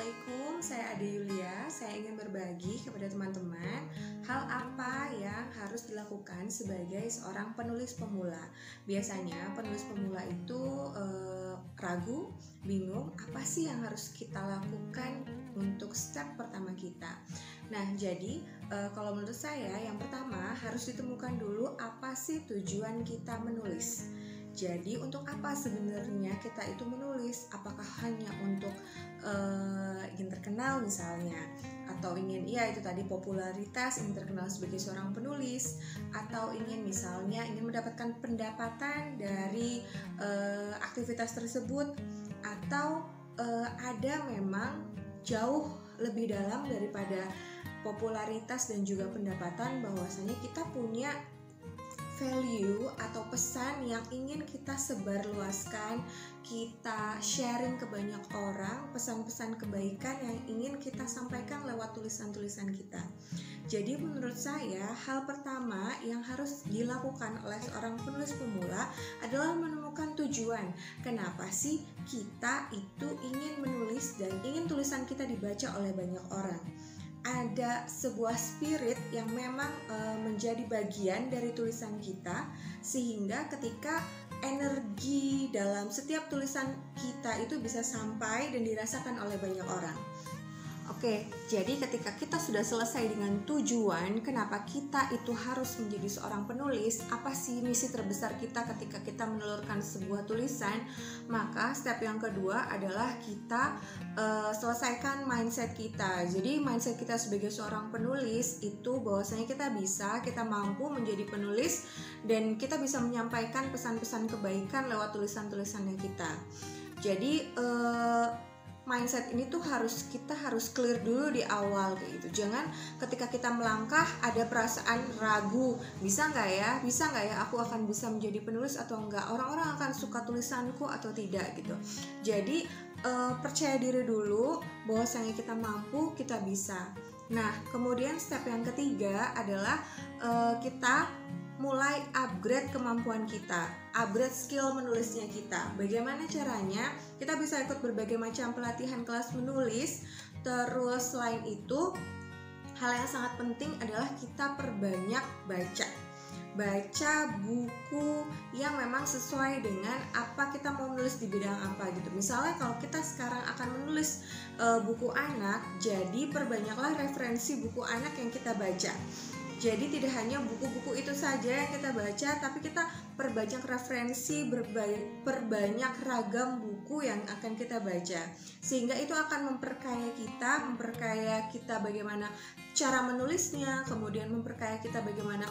Assalamualaikum, saya Ade Yulia. Saya ingin berbagi kepada teman-teman hal apa yang harus dilakukan sebagai seorang penulis pemula. Biasanya penulis pemula itu ragu, bingung, apa sih yang harus kita lakukan untuk step pertama kita. Nah, jadi kalau menurut saya yang pertama harus ditemukan dulu apa sih tujuan kita menulis. Jadi untuk apa sebenarnya kita itu menulis? Apakah hanya untuk ingin terkenal misalnya, atau ingin itu tadi popularitas, ingin terkenal sebagai seorang penulis, atau ingin misalnya ingin mendapatkan pendapatan dari aktivitas tersebut, atau ada memang jauh lebih dalam daripada popularitas dan juga pendapatan, bahwasanya kita punya value atau pesan yang ingin kita sebarluaskan, kita sharing ke banyak orang, pesan-pesan kebaikan yang ingin kita sampaikan lewat tulisan-tulisan kita. Jadi menurut saya hal pertama yang harus dilakukan oleh seorang penulis pemula adalah menemukan tujuan. Kenapa sih kita itu ingin menulis dan ingin tulisan kita dibaca oleh banyak orang? Ada sebuah spirit yang memang menjadi bagian dari tulisan kita, sehingga ketika energi dalam setiap tulisan kita itu bisa sampai dan dirasakan oleh banyak orang. Oke, jadi ketika kita sudah selesai dengan tujuan, kenapa kita itu harus menjadi seorang penulis, apa sih misi terbesar kita ketika kita menelurkan sebuah tulisan, maka step yang kedua adalah kita selesaikan mindset kita. Jadi mindset kita sebagai seorang penulis itu bahwasanya kita mampu menjadi penulis dan kita bisa menyampaikan pesan-pesan kebaikan lewat tulisan-tulisannya kita. Jadi mindset ini tuh kita harus clear dulu di awal kayak gitu. Jangan ketika kita melangkah ada perasaan ragu, bisa nggak ya aku akan bisa menjadi penulis atau enggak, orang-orang akan suka tulisanku atau tidak gitu. Jadi percaya diri dulu bahwasanya kita mampu, kita bisa. Nah, kemudian step yang ketiga adalah kita mulai upgrade kemampuan kita, upgrade skill menulisnya kita. Bagaimana caranya? Kita bisa ikut berbagai macam pelatihan kelas menulis. Terus selain itu, hal yang sangat penting adalah kita perbanyak baca buku yang memang sesuai dengan apa kita mau menulis di bidang apa gitu. Misalnya kalau kita sekarang akan menulis buku anak, jadi perbanyaklah referensi buku anak yang kita baca. Jadi tidak hanya buku-buku itu saja yang kita baca, tapi kita perbanyak referensi, perbanyak ragam buku yang akan kita baca. Sehingga itu akan memperkaya kita bagaimana cara menulisnya, kemudian memperkaya kita bagaimana,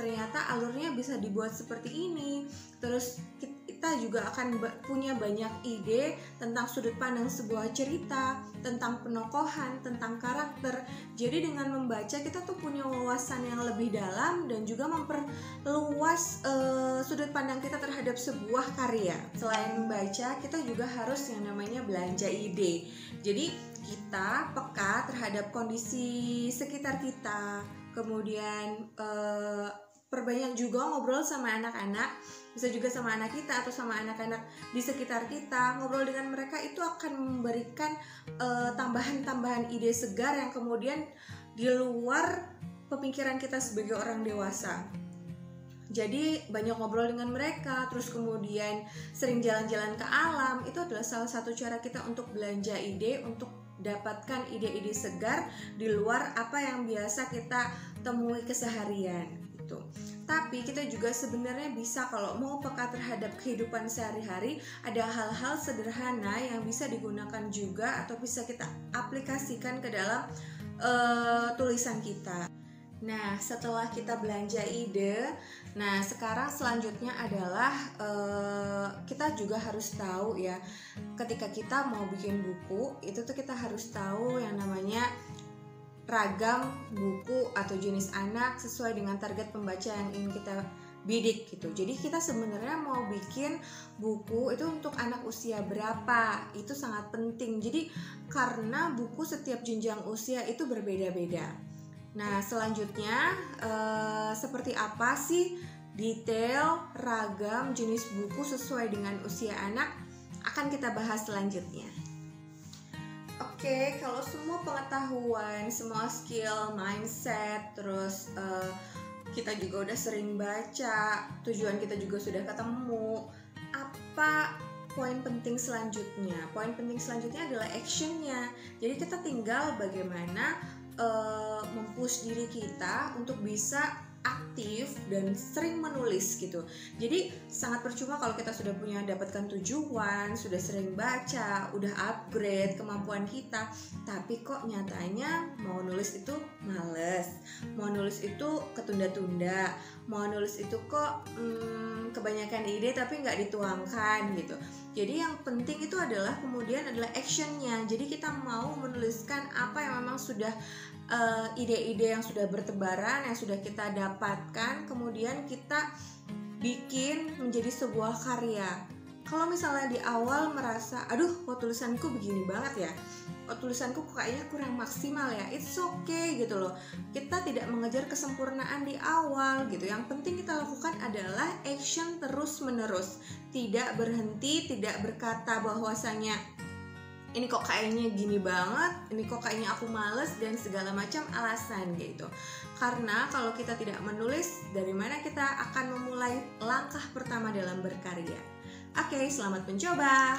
ternyata alurnya bisa dibuat seperti ini. Terus kita juga akan punya banyak ide tentang sudut pandang sebuah cerita, tentang penokohan, tentang karakter. Jadi dengan membaca kita tuh punya wawasan yang lebih dalam dan juga memperluas sudut pandang kita terhadap sebuah karya. Selain membaca, kita juga harus yang namanya belanja ide. Jadi kita peka terhadap kondisi sekitar kita, kemudian perbanyak juga ngobrol sama anak-anak, bisa juga sama anak kita atau sama anak-anak di sekitar kita. Ngobrol dengan mereka itu akan memberikan tambahan-tambahan ide segar yang kemudian di luar pemikiran kita sebagai orang dewasa. Jadi banyak ngobrol dengan mereka, terus kemudian sering jalan-jalan ke alam, itu adalah salah satu cara kita untuk belanja ide, untuk dapatkan ide-ide segar di luar apa yang biasa kita temui keseharian gitu. Tapi kita juga sebenarnya bisa, kalau mau peka terhadap kehidupan sehari-hari, ada hal-hal sederhana yang bisa digunakan juga atau bisa kita aplikasikan ke dalam tulisan kita. Nah, setelah kita belanja ide, nah sekarang selanjutnya adalah kita juga harus tahu ya, ketika kita mau bikin buku, itu tuh kita harus tahu yang namanya ragam buku atau jenis anak sesuai dengan target pembaca yang ingin kita bidik gitu. Jadi kita sebenarnya mau bikin buku itu untuk anak usia berapa, itu sangat penting. Jadi karena buku setiap jenjang usia itu berbeda-beda. Nah, selanjutnya seperti apa sih detail ragam jenis buku sesuai dengan usia anak akan kita bahas selanjutnya. Oke, kalau semua pengetahuan, semua skill, mindset, terus kita juga udah sering baca, tujuan kita juga sudah ketemu, apa poin penting selanjutnya? Poin penting selanjutnya adalah actionnya. Jadi kita tinggal bagaimana mempush diri kita untuk bisa aktif dan sering menulis gitu. Jadi sangat percuma kalau kita sudah punya dapatkan tujuan, sudah sering baca, udah upgrade kemampuan kita, tapi kok nyatanya mau nulis itu males, mau nulis itu ketunda-tunda, mau nulis itu kok kebanyakan ide tapi nggak dituangkan gitu. Jadi yang penting itu adalah kemudian adalah actionnya. Jadi kita mau menuliskan apa yang memang sudah ide-ide yang sudah bertebaran, yang sudah kita dapatkan, kemudian kita bikin menjadi sebuah karya. Kalau misalnya di awal merasa, aduh kok tulisanku begini banget ya, kok tulisanku kayaknya kurang maksimal ya, it's okay gitu loh. Kita tidak mengejar kesempurnaan di awal gitu. Yang penting kita lakukan adalah action terus menerus, tidak berhenti, tidak berkata bahwasanya ini kok kayaknya gini banget, ini kok kayaknya aku males, dan segala macam alasan gitu. Karena kalau kita tidak menulis, dari mana kita akan memulai langkah pertama dalam berkarya? Oke, selamat mencoba.